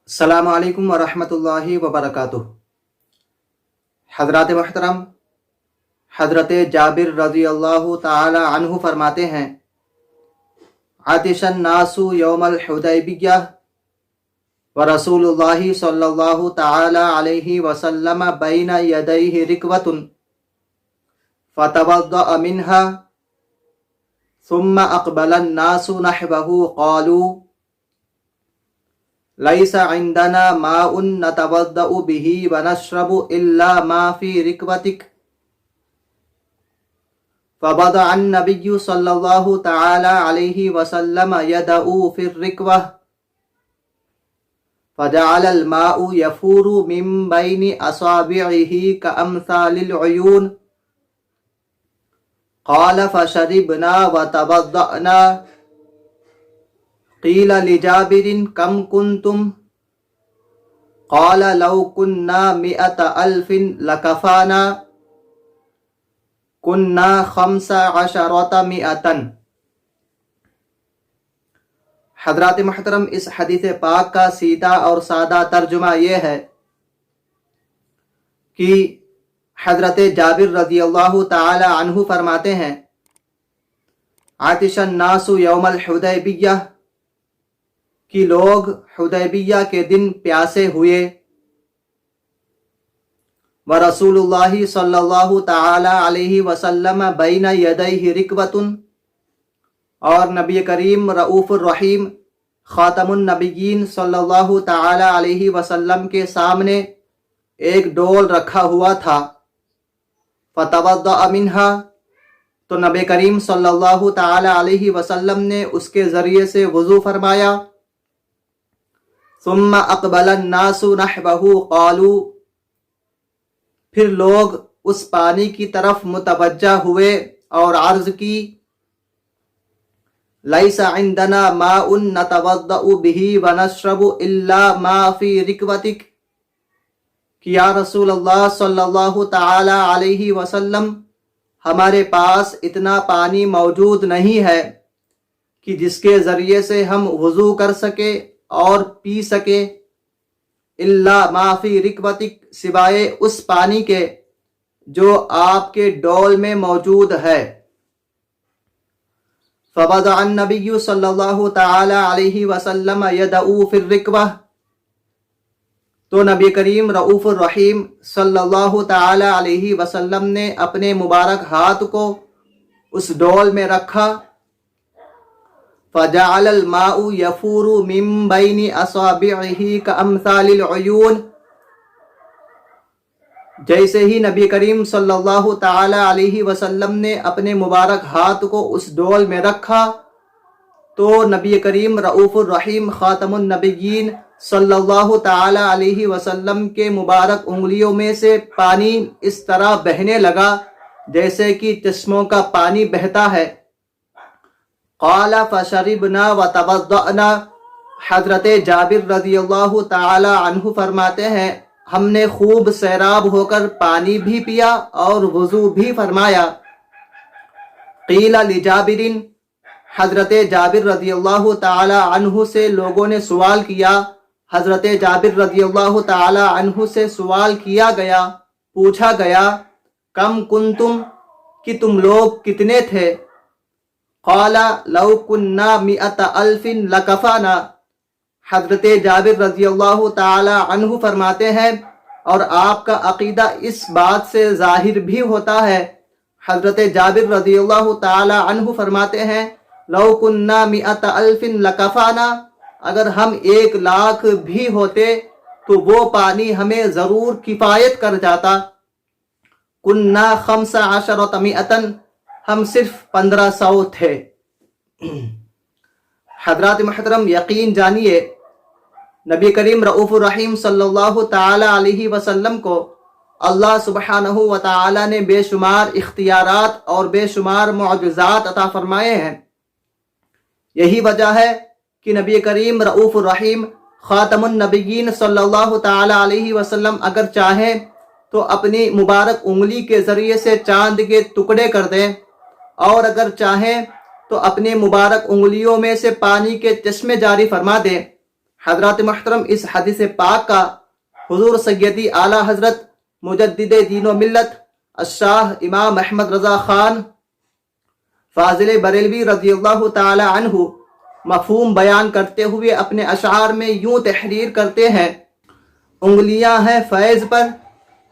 السلام علیکم ورحمۃ اللہ وبرکاتہ۔ حضرات محترم، حضرت جابر رضی اللہ تعالی عنہ فرماتے ہیں، عطش الناس یوم الحدیبیہ ورسول اللہ صلی اللہ تعالی علیہ وسلم بین یدیہ رکوۃ فتوضأ منها ثم اقبل الناس نحوه قالوا لیس عندنا ماء نتوضأ به ونشرب الا ما في ركبتك فوضع النبي صلى الله تعالى عليه وسلم يده في الركوة فجعل الماء يفور من بين أصابعه كأمثال العيون قال فشربنا وتوضأنا قیل لجابر کم کنتم قال لو كنا 100,000 لکفانا كنا 15 حضرات محترم، اس حدیث پاک کا سیدھا اور سادہ ترجمہ یہ ہے کہ حضرت جابر رضی اللہ تعالی عنہ فرماتے ہیں، عطش الناس یوم الحدیبیہ کہ لوگ حدیبیہ کے دن پیاسے ہوئے، ورسول اللہ صلی اللہ تعالی علیہ وسلم بین یدیہ رکوۃ، اور نبی کریم رؤوف الرحیم خاتم النبیین صلی اللہ تعالی علیہ وسلم کے سامنے ایک ڈول رکھا ہوا تھا، فتوضأ منها، تو نبی کریم صلی اللہ تعالی علیہ وسلم نے اس کے ذریعے سے وضو فرمایا، ثم اقبل الناس نحوه قالوا، پھر لوگ اس پانی کی طرف متوجہ ہوئے اور عرض کی، لیس عندنا ماء نتوضأ به ونشرب الا ما في ركبتك، کہ یا رسول اللہ صلی اللہ تعالی علیہ وسلم، ہمارے پاس اتنا پانی موجود نہیں ہے کہ جس کے ذریعے سے ہم وضو کر سکے اور پی سکے، الا ما فی رکبتک، سوائے اس پانی کے جو آپ کے ڈول میں موجود ہے۔ فوضع النبی صلی اللہ تعالی علیہ وسلم یدہ فی الرکوہ، تو نبی کریم رؤوف الرحیم صلی اللہ تعالی علیہ وسلم نے اپنے مبارک ہاتھ کو اس ڈول میں رکھا، فجعل الماء يفور من بين اصابعه كامثال العيون، جیسے ہی نبی کریم صلی اللہ تعالی علیہ وسلم نے اپنے مبارک ہاتھ کو اس ڈول میں رکھا تو نبی کریم رؤوف الرحیم خاتم النبیین صلی اللہ تعالی علیہ وسلم کے مبارک انگلیوں میں سے پانی اس طرح بہنے لگا جیسے کہ چشموں کا پانی بہتا ہے۔ قال فشربنا وتوضأنا، حضرت جابر رضی اللہ تعالی عنہ فرماتے ہیں، ہم نے خوب سیراب ہو کر پانی بھی پیا اور وضو بھی فرمایا۔ قیل لجابر، حضرت جابر رضی اللہ تعالی عنہ سے لوگوں نے سوال کیا، حضرت جابر رضی اللہ تعالی عنہ سے سوال کیا گیا، پوچھا گیا، کم کنتم، کہ تم لوگ کتنے تھے؟ قال لو كنا 100,000 لکفانا، حضرت جابر رضی اللہ تعالی عنہ فرماتے ہیں، اور آپ کا عقیدہ اس بات سے ظاہر بھی ہوتا ہے، حضرت جابر رضی اللہ تعالی عنہ فرماتے ہیں، لو كنا 100,000 لکفانا، اگر ہم 1,00,000 بھی ہوتے تو وہ پانی ہمیں ضرور کفایت کر جاتا۔ كنا 15 ہم صرف 1500 تھے۔ حضرات محترم، یقین جانیے نبی کریم رؤوف الرحیم صلی اللہ تعالی علیہ وسلم کو اللہ سبحانہ و تعالی نے بے شمار اختیارات اور بے شمار معجزات عطا فرمائے ہیں۔ یہی وجہ ہے کہ نبی کریم رؤوف الرحیم خاتم النبیین صلی اللہ تعالی علیہ وسلم اگر چاہیں تو اپنی مبارک انگلی کے ذریعے سے چاند کے ٹکڑے کر دیں، اور اگر چاہیں تو اپنے مبارک انگلیوں میں سے پانی کے چشمے جاری فرما دیں۔ حضرات محترم اس حدیث پاک کا حضور سیدی اعلیٰ حضرت مجدد دین و ملت الشاہ امام احمد رضا خان فاضل بریلوی رضی اللہ تعالی عنہ مفہوم بیان کرتے ہوئے اپنے اشعار میں یوں تحریر کرتے ہیں: انگلیاں ہیں فیض پر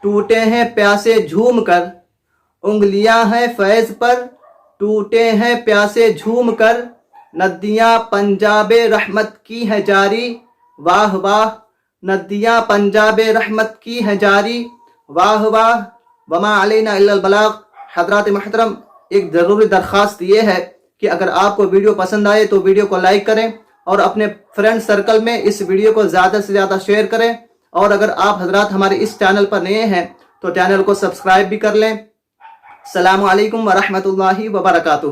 ٹوٹے ہیں پیاسے جھوم کر، انگلیاں ہیں فیض پر ٹوٹے ہیں پیاسے جھوم کر، ندیاں پنجاب رحمت کی ہیں جاری، واہ واہ ندیاں پنجاب رحمت کی ہیں جاری، واہ واہ وما علینا الا البلاغ۔ حضرات محترم، ایک ضروری درخواست یہ ہے کہ اگر آپ کو ویڈیو پسند آئے تو ویڈیو کو لائک کریں اور اپنے فرینڈ سرکل میں اس ویڈیو کو زیادہ سے زیادہ شیئر کریں، اور اگر آپ حضرات ہمارے اس چینل پر نئے ہیں تو چینل کو سبسکرائب بھی کر لیں۔ السلام علیکم ورحمۃ اللہ وبرکاتہ۔